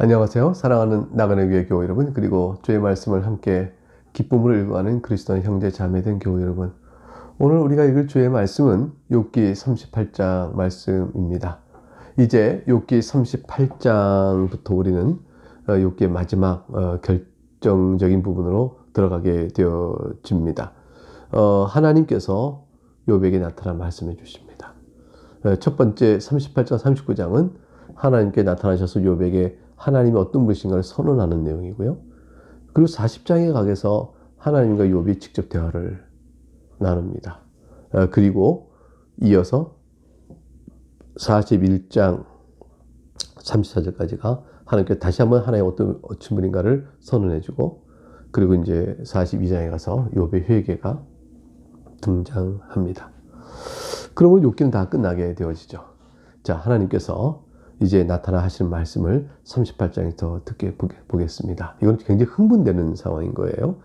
안녕하세요. 사랑하는 나가는 교회 교우 여러분, 그리고 주의 말씀을 함께 기쁨으로 읽어가는 그리스도의 형제 자매된 교우 여러분, 오늘 우리가 읽을 주의 말씀은 욥기 38장 말씀입니다. 이제 욥기 38장부터 우리는 욥기의 마지막 결정적인 부분으로 들어가게 되어집니다. 하나님께서 욥에게 나타나 말씀해 주십니다. 첫 번째 38장 39장은 하나님께 나타나셔서 욥에게 하나님이 어떤 분이신가를 선언하는 내용이고요. 그리고 40장에 가서 하나님과 욥이 직접 대화를 나눕니다. 그리고 이어서 41장 34절까지가 하나님께 다시 한번 하나님 어떤 분인가를 선언해주고, 그리고 이제 42장에 가서 욥의 회개가 등장합니다. 그러면 욥기는 다 끝나게 되어지죠. 자, 하나님께서 이제 나타나 하시는 말씀을 38장에서 듣게 보겠습니다. 이건 굉장히 흥분되는 상황인 거예요.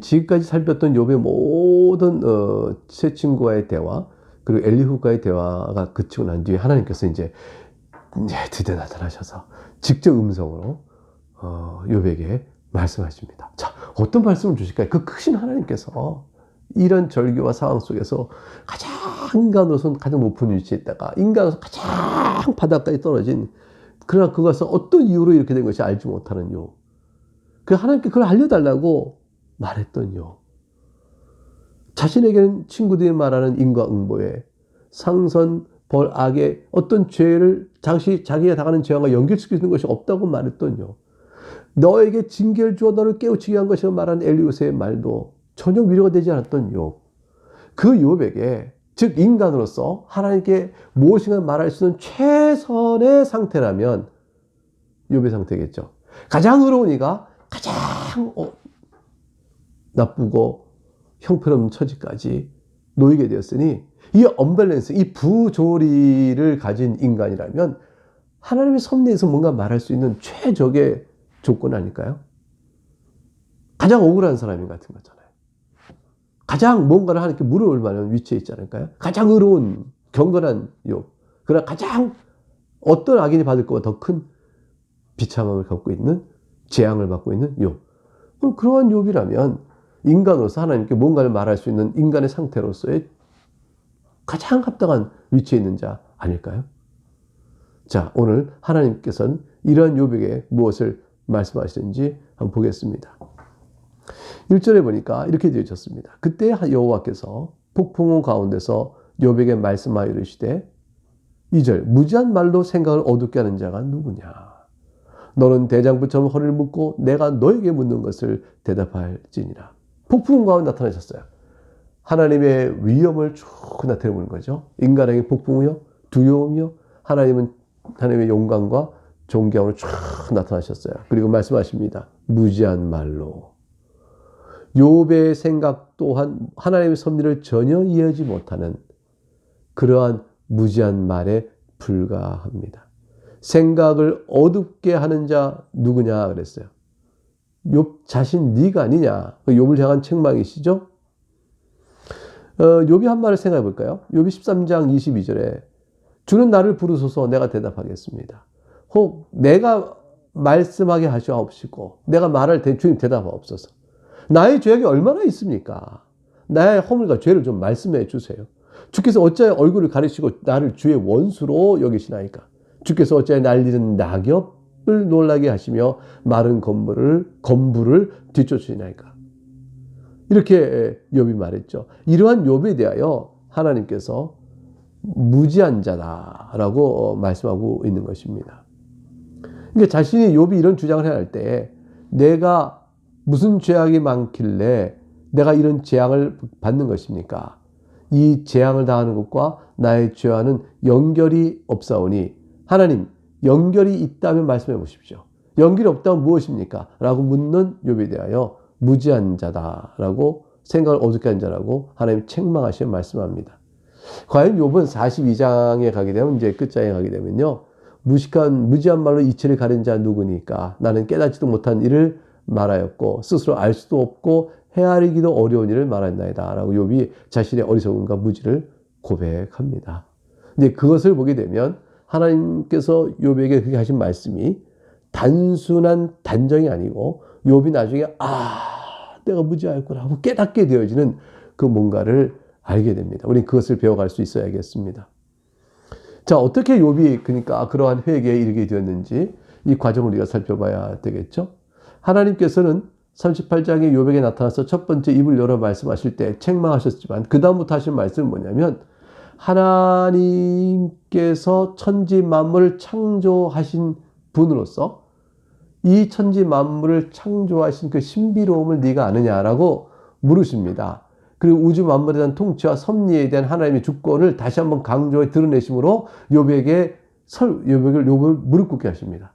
지금까지 살폈던 욥의 모든 세 친구와의 대화, 그리고 엘리후과의 대화가 그치고 난 뒤에 하나님께서 이제 드디어 나타나셔서 직접 음성으로 욥에게 말씀하십니다. 자, 어떤 말씀을 주실까요? 그 크신 하나님께서 이런 절규와 상황 속에서 가장 인간으로서는 가장 높은 위치에 있다가 인간으로서 가장 바닥까지 떨어진, 그러나 그것은 어떤 이유로 이렇게 된 것이 알지 못하는 욥, 그 하나님께 그걸 알려달라고 말했던 욥, 자신에게는 친구들이 말하는 인과응보에 상선, 벌, 악의 어떤 죄를 자기가 당하는 죄와 연결시킬 수 있는 것이 없다고 말했던 욥, 너에게 징계를 주어 너를 깨우치게 한 것이라고 말하는 엘리후세의 말도 전혀 위로가 되지 않았던 욥, 그 욥에게, 즉 인간으로서 하나님께 무엇인가 말할 수 있는 최선의 상태라면 욥의 상태겠죠. 가장 의로운 이가 가장 나쁘고 형편없는 처지까지 놓이게 되었으니, 이 언밸런스, 이 부조리를 가진 인간이라면 하나님의 섭리에서 뭔가 말할 수 있는 최적의 조건 아닐까요? 가장 억울한 사람인 같은 거잖아요. 가장 뭔가를 하나님께 물어볼 만한 위치에 있지 않을까요? 가장 의로운 경건한 욥, 그러나 가장 어떤 악인이 받을 것보다 더 큰 비참함을 갖고 있는, 재앙을 받고 있는 욥. 그러한 욥이라면 인간으로서 하나님께 뭔가를 말할 수 있는 인간의 상태로서의 가장 합당한 위치에 있는 자 아닐까요? 자, 오늘 하나님께서는 이러한 욥에게 무엇을 말씀하시는지 한번 보겠습니다. 1절에 보니까 이렇게 되어 있습니다. 그때 여호와께서 폭풍우 가운데서 욥에게 말씀하여 이르시되, 2절, 무지한 말로 생각을 어둡게 하는 자가 누구냐? 너는 대장부처럼 허리를 묶고 내가 너에게 묻는 것을 대답할지니라. 폭풍우 가운데 나타나셨어요. 하나님의 위엄을 쭉 나타내보는 거죠. 인간에게 폭풍우요, 두려움이요, 하나님의 용감과 존경으로 쭉 나타나셨어요. 그리고 말씀하십니다. 무지한 말로. 욥의 생각 또한 하나님의 섭리를 전혀 이해하지 못하는 그러한 무지한 말에 불과합니다. 생각을 어둡게 하는 자 누구냐 그랬어요. 욥 자신 네가 아니냐. 욥을 향한 책망이시죠. 욥이 한 말을 생각해 볼까요? 욥이 13장 22절에 주는 나를 부르소서 내가 대답하겠습니다. 혹 내가 말씀하게 하시옵시고 내가 말할 때 주님 대답하옵소서. 나의 죄악이 얼마나 있습니까? 나의 허물과 죄를 좀 말씀해 주세요. 주께서 어찌하여 얼굴을 가리시고 나를 주의 원수로 여기시나이까? 주께서 어찌하여 날리는 낙엽을 놀라게 하시며 마른 건부를 뒤쫓으시나이까? 이렇게 욥이 말했죠. 이러한 욥에 대하여 하나님께서 무지한 자다라고 말씀하고 있는 것입니다. 그러니까 자신이 욥이 이런 주장을 해야 할 때 내가 무슨 죄악이 많길래 내가 이런 재앙을 받는 것입니까? 이 재앙을 당하는 것과 나의 죄와는 연결이 없사오니 하나님, 연결이 있다면 말씀해 보십시오. 연결이 없다면 무엇입니까? 라고 묻는 욥에 대하여 무지한 자다라고, 생각을 어둡게 한 자라고 하나님 책망하시며 말씀합니다. 과연 욥은 42장에 가게 되면, 이제 끝장에 가게 되면요, 무지한 말로 이치를 가린 자 누구니까? 나는 깨닫지도 못한 일을 말하였고 스스로 알 수도 없고 헤아리기도 어려운 일을 말했나이다 라고 욥이 자신의 어리석음과 무지를 고백합니다. 근데 그것을 보게 되면 하나님께서 욥에게 그렇게 하신 말씀이 단순한 단정이 아니고 욥이 나중에 내가 무지하였구나 하고 깨닫게 되어지는 그 뭔가를 알게 됩니다. 우리는 그것을 배워갈 수 있어야겠습니다. 자, 어떻게 욥이 그러니까 그러한 회개에 이르게 되었는지 이 과정을 우리가 살펴봐야 되겠죠. 하나님께서는 38장에 욥에게 나타나서 첫 번째 입을 열어 말씀하실 때 책망하셨지만 그 다음부터 하신 말씀은 뭐냐면 하나님께서 천지 만물을 창조하신 분으로서 이 천지 만물을 창조하신 그 신비로움을 네가 아느냐라고 물으십니다. 그리고 우주 만물에 대한 통치와 섭리에 대한 하나님의 주권을 다시 한번 강조해 드러내심으로 욥을 무릎 꿇게 하십니다.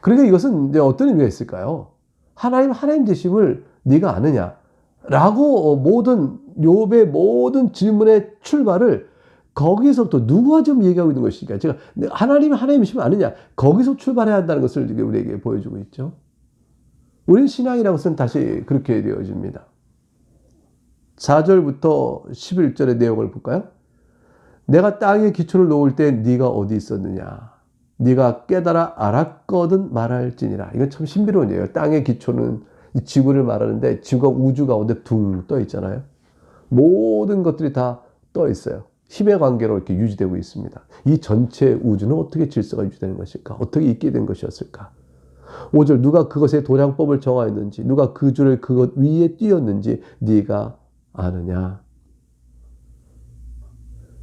그러니까 이것은 이제 어떤 의미가 있을까요? 하나님 되심을 네가 아느냐라고 모든 욥의 모든 질문의 출발을 거기서부터 누구와 좀 얘기하고 있는 것이니까 제가 하나님이시면 아느냐 거기서 출발해야 한다는 것을 우리에게 보여주고 있죠. 우린 신앙이라는 것은 다시 그렇게 되어집니다. 4절부터 11절의 내용을 볼까요? 내가 땅에 기초를 놓을 때 네가 어디 있었느냐? 네가 깨달아 알았거든 말할지니라. 이건 참 신비로운 얘기예요. 땅의 기초는 이 지구를 말하는데 지구가 우주 가운데 둥 떠 있잖아요. 모든 것들이 다 떠 있어요. 힘의 관계로 이렇게 유지되고 있습니다. 이 전체 우주는 어떻게 질서가 유지되는 것일까? 어떻게 있게 된 것이었을까? 5절 누가 그것의 도량법을 정하였는지 누가 그 줄을 그것 위에 띄었는지 네가 아느냐?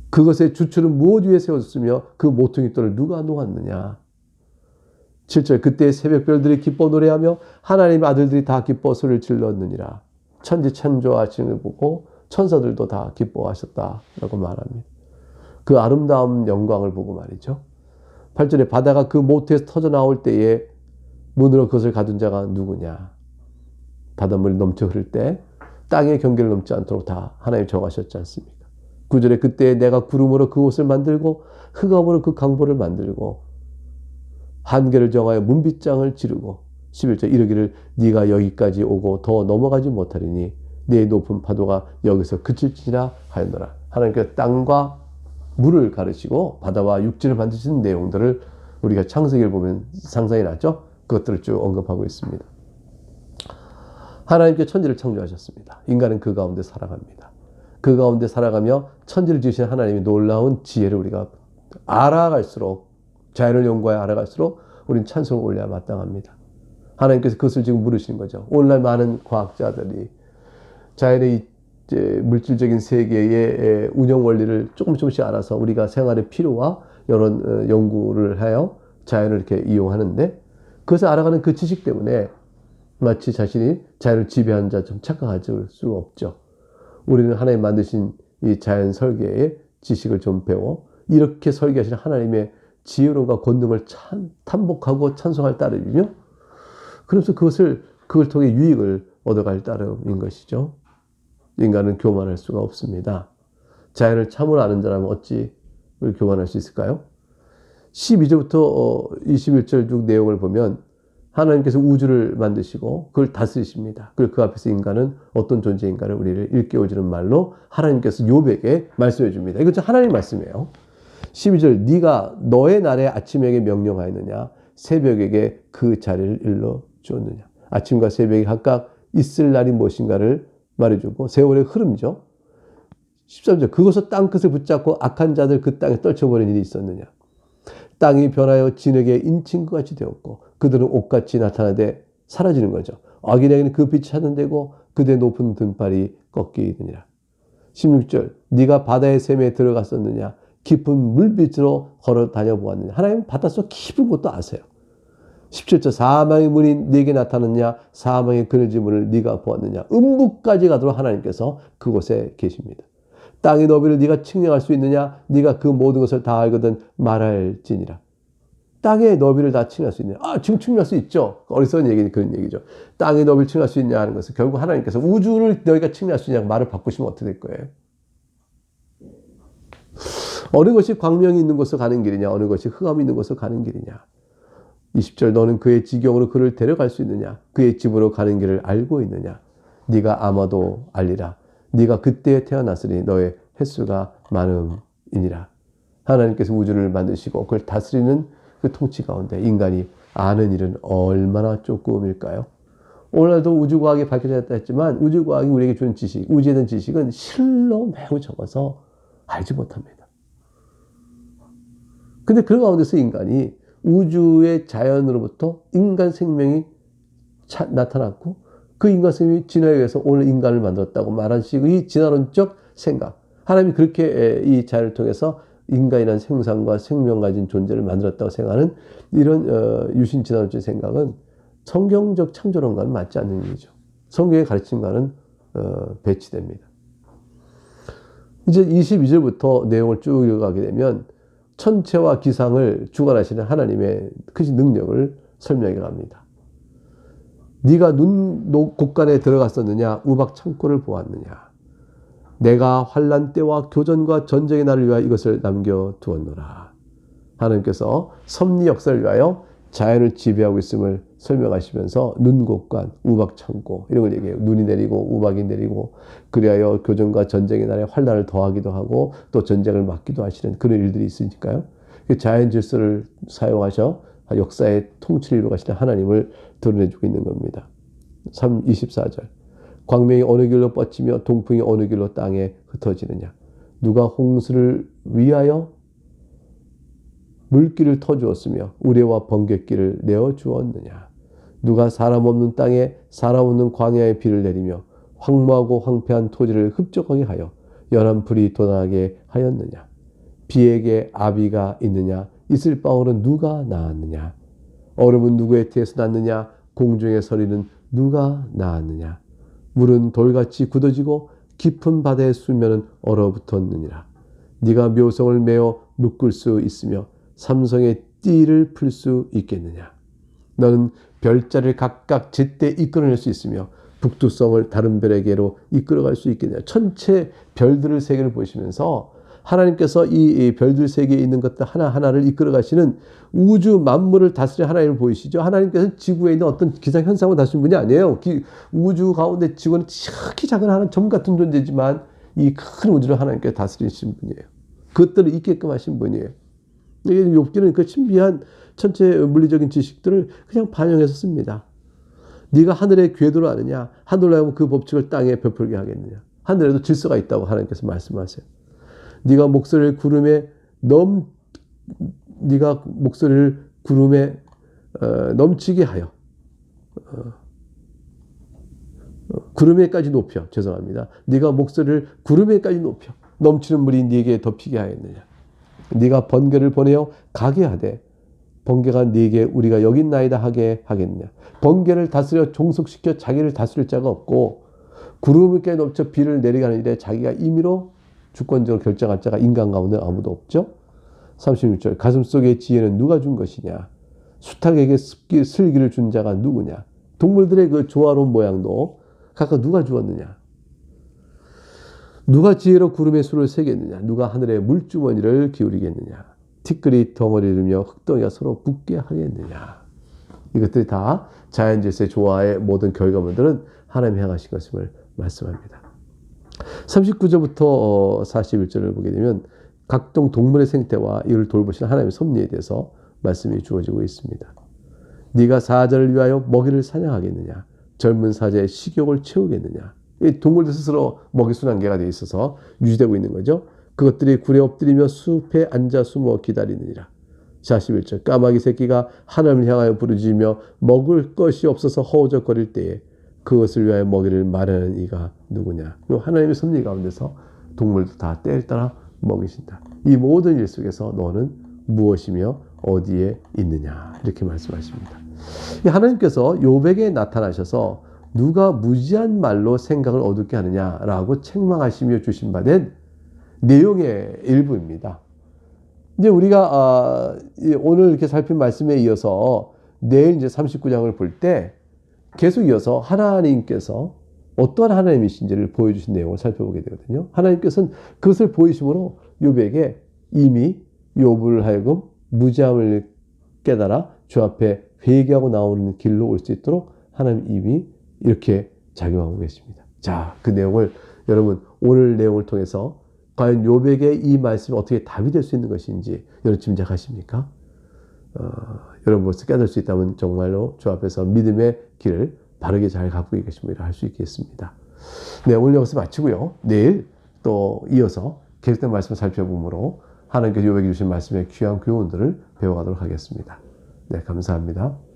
그것의 주출은 무엇 위에 세워졌으며 그 모퉁이 돌을 누가 놓았느냐? 7절 그때 새벽별들이 기뻐 노래하며 하나님의 아들들이 다 기뻐 소리를 질렀느니라. 천지 창조하심을 보고 천사들도 다 기뻐하셨다라고 말합니다. 그 아름다운 영광을 보고 말이죠. 8절에 바다가 그 모태에서 터져 나올 때에 문으로 그것을 가둔 자가 누구냐? 바닷물이 넘쳐 흐를 때 땅의 경계를 넘지 않도록 다 하나님 정하셨지 않습니까? 9절에 그때 내가 구름으로 그곳을 만들고 흑암으로 그 강보를 만들고 한계를 정하여 문빗장을 지르고 11절 이르기를 네가 여기까지 오고 더 넘어가지 못하리니 네 높은 파도가 여기서 그칠지라 하였노라. 하나님께서 땅과 물을 가르치고 바다와 육지를 만드시는 내용들을 우리가 창세기를 보면 상상이 나죠? 그것들을 쭉 언급하고 있습니다. 하나님께 천지를 창조하셨습니다. 인간은 그 가운데 살아갑니다. 그 가운데 살아가며 천지를 지으신 하나님의 놀라운 지혜를 우리가 알아갈수록 자연을 연구하여 알아갈수록 우리는 찬송을 올려야 마땅합니다. 하나님께서 그것을 지금 물으시는 거죠. 오늘날 많은 과학자들이 자연의 이제 물질적인 세계의 운영 원리를 조금씩 알아서 우리가 생활의 필요와 이런 연구를 하여 자연을 이렇게 이용하는데 그것을 알아가는 그 지식 때문에 마치 자신이 자연을 지배하는 자처럼 착각할 수가 없죠. 우리는 하나님 만드신 이 자연 설계의 지식을 좀 배워 이렇게 설계하신 하나님의 지혜로움과 권능을 탐복하고 찬송할 따름이며 그래서 그걸 통해 유익을 얻어갈 따름인 것이죠. 인간은 교만할 수가 없습니다. 자연을 참으로 아는 자라면 어찌 교만할 수 있을까요? 12절부터 21절 쭉 내용을 보면 하나님께서 우주를 만드시고 그걸 다스리십니다. 그리고 그 앞에서 인간은 어떤 존재인가를 우리를 일깨워주는 말로 하나님께서 욥에게 말씀해 줍니다. 이건 하나님 말씀이에요. 12절 네가 너의 날에 아침에게 명령하였느냐 새벽에게 그 자리를 일러주었느냐. 아침과 새벽이 각각 있을 날이 무엇인가를 말해주고 세월의 흐름이죠. 13절 그것을 땅끝을 붙잡고 악한 자들 그 땅에 떨쳐버린 일이 있었느냐. 땅이 변하여 진흙에 인친 것 같이 되었고 그들은 옷같이 나타나되 사라지는 거죠. 악인에게는 그 빛이 찾는데고 그대 높은 등발이 꺾이느니라. 16절 네가 바다의 샘에 들어갔었느냐 깊은 물빛으로 걸어 다녀보았느냐. 하나님 바닷속 깊은 곳도 아세요. 17절 사망의 문이 네게 나타났냐 사망의 그늘진 문을 네가 보았느냐. 음부까지 가도록 하나님께서 그곳에 계십니다. 땅의 너비를 네가 측량할 수 있느냐 네가 그 모든 것을 다 알거든 말할지니라. 땅의 너비를 다 측량할 수 있느냐. 지금 측량할 수 있죠. 어리석은 얘기는 그런 얘기죠. 땅의 너비를 측량할 수 있냐 하는 것은 결국 하나님께서 우주를 너희가 측량할 수 있냐 말을 바꾸시면 어떻게 될 거예요? 어느 것이 광명이 있는 곳으로 가는 길이냐 어느 것이 흑암이 있는 곳으로 가는 길이냐. 20절 너는 그의 지경으로 그를 데려갈 수 있느냐 그의 집으로 가는 길을 알고 있느냐. 네가 아마도 알리라. 네가 그때에 태어났으니 너의 횟수가 많음이니라. 하나님께서 우주를 만드시고 그걸 다스리는 그 통치 가운데 인간이 아는 일은 얼마나 조금일까요? 오늘도 우주과학이 밝혀졌다 했지만 우주과학이 우리에게 주는 지식, 우주에 대한 지식은 실로 매우 적어서 알지 못합니다. 근데 그런 가운데서 인간이 우주의 자연으로부터 인간 생명이 나타났고 그 인간 생명이 진화에 의해서 오늘 인간을 만들었다고 말한 식의 진화론적 생각. 하나님이 그렇게 이 자연을 통해서 인간이라는 생상과 생명 가진 존재를 만들었다고 생각하는 이런 유신 진화론적 생각은 성경적 창조론과는 맞지 않는 일이죠. 성경의 가르침과는 배치됩니다. 이제 22절부터 내용을 쭉 읽어가게 되면 천체와 기상을 주관하시는 하나님의 크신 능력을 설명해 갑니다. 네가 눈 곳간에 들어갔었느냐? 우박 창고를 보았느냐? 내가 환난 때와 교전과 전쟁의 날을 위하여 이것을 남겨두었노라. 하나님께서 섭리 역사를 위하여 자연을 지배하고 있음을 설명하시면서 눈 곳간, 우박 창고 이런 걸 얘기해요. 눈이 내리고 우박이 내리고 그리하여 교전과 전쟁의 날에 환난을 더하기도 하고 또 전쟁을 막기도 하시는 그런 일들이 있으니까요. 자연 질서를 사용하셔 역사의 통치를 이루어 가시는 하나님을 드러내주고 있는 겁니다. 24절 광명이 어느 길로 뻗치며 동풍이 어느 길로 땅에 흩어지느냐? 누가 홍수를 위하여 물길을 터주었으며 우레와 번갯길을 내어주었느냐? 누가 사람 없는 땅에 사람 없는 광야에 비를 내리며 황무하고 황폐한 토지를 흡족하게 하여 연한 불이 돋아나게 하였느냐? 비에게 아비가 있느냐? 있을 바오는 누가 낳았느냐? 얼음은 누구의 태에서 났느냐? 공중의 서리는 누가 낳았느냐? 물은 돌같이 굳어지고 깊은 바다의 수면은 얼어붙었느니라. 네가 묘성을 메어 묶을 수 있으며 삼성의 띠를 풀 수 있겠느냐? 너는 별자리를 각각 제때 이끌어낼 수 있으며 북두성을 다른 별에게로 이끌어갈 수 있겠느냐? 천체 별들의 세계를 보시면서 하나님께서 이 별들 세계에 있는 것들 하나하나를 이끌어 가시는 우주 만물을 다스리는 하나님을 보이시죠? 하나님께서는 지구에 있는 어떤 기상현상을 다스리는 분이 아니에요. 우주 가운데 지구는 지극히 작은 하나님 점 같은 존재지만 이 큰 우주를 하나님께서 다스리신 분이에요. 그것들을 있게끔 하신 분이에요. 욥기는 그 신비한 천체 물리적인 지식들을 그냥 반영해서 씁니다. 네가 하늘의 궤도를 아느냐? 하늘로 하면 그 법칙을 땅에 베풀게 하겠느냐? 하늘에도 질서가 있다고 하나님께서 말씀하세요. 네가 목소리를 구름에 넘치게 하여 구름에까지 높여 죄송합니다. 네가 목소리를 구름에까지 높여 넘치는 물이 네게 덮이게 하였느냐? 네가 번개를 보내어 가게 하되 번개가 네게 우리가 여기 있나이다 하게 하겠느냐? 번개를 다스려 종속시켜 자기를 다스릴 자가 없고 구름에까지 넘쳐 비를 내리게 하는 일에 자기가 임의로 주권적으로 결정할 자가 인간 가운데 아무도 없죠. 36절 가슴속의 지혜는 누가 준 것이냐? 수탉에게 슬기를 준 자가 누구냐? 동물들의 그 조화로운 모양도 각각 누가 주었느냐? 누가 지혜로 구름의 수를 세겠느냐? 누가 하늘의 물주머니를 기울이겠느냐? 티끌이 덩어리를 이루며 흙덩이가 서로 붙게 하겠느냐? 이것들이 다 자연질서의 조화의 모든 결과물들은 하나님이 향하신 것임을 말씀합니다. 39절부터 41절을 보게 되면 각종 동물의 생태와 이를 돌보시는 하나님의 섭리에 대해서 말씀이 주어지고 있습니다. 네가 사자를 위하여 먹이를 사냥하겠느냐? 젊은 사자의 식욕을 채우겠느냐? 이 동물들 스스로 먹이 순환계가 되어 있어서 유지되고 있는 거죠. 그것들이 굴에 엎드리며 숲에 앉아 숨어 기다리느니라. 41절 까마귀 새끼가 하나님을 향하여 부르짖으며 먹을 것이 없어서 허우적거릴 때에 그것을 위하여 먹이를 마련하는 이가 누구냐? 하나님의 섭리 가운데서 동물도 다 때에 따라 먹이신다. 이 모든 일 속에서 너는 무엇이며 어디에 있느냐? 이렇게 말씀하십니다. 하나님께서 욥에게 나타나셔서 누가 무지한 말로 생각을 어둡게 하느냐라고 책망하시며 주신 바 된 내용의 일부입니다. 이제 우리가 오늘 이렇게 살핀 말씀에 이어서 내일 이제 39장을 볼 때 계속 이어서 하나님께서 어떠한 하나님이신지를 보여주신 내용을 살펴보게 되거든요. 하나님께서는 그것을 보이심으로 욥에게 이미 욥을 하여금 무지함을 깨달아 주 앞에 회개하고 나오는 길로 올 수 있도록 하나님 이미 이렇게 작용하고 계십니다. 자, 그 내용을 여러분 오늘 내용을 통해서 과연 욥에게 이 말씀이 어떻게 답이 될 수 있는 것인지 여러분 짐작하십니까? 여러분 벌써 깨달을 수 있다면 정말로 주 앞에서 믿음의 길을 바르게 잘 갖고 계십니다. 할 수 있겠습니다. 네, 오늘 여기서 마치고요. 내일 또 이어서 계속된 말씀을 살펴보므로 하나님께서 요백해 주신 말씀의 귀한 교훈들을 배워가도록 하겠습니다. 네, 감사합니다.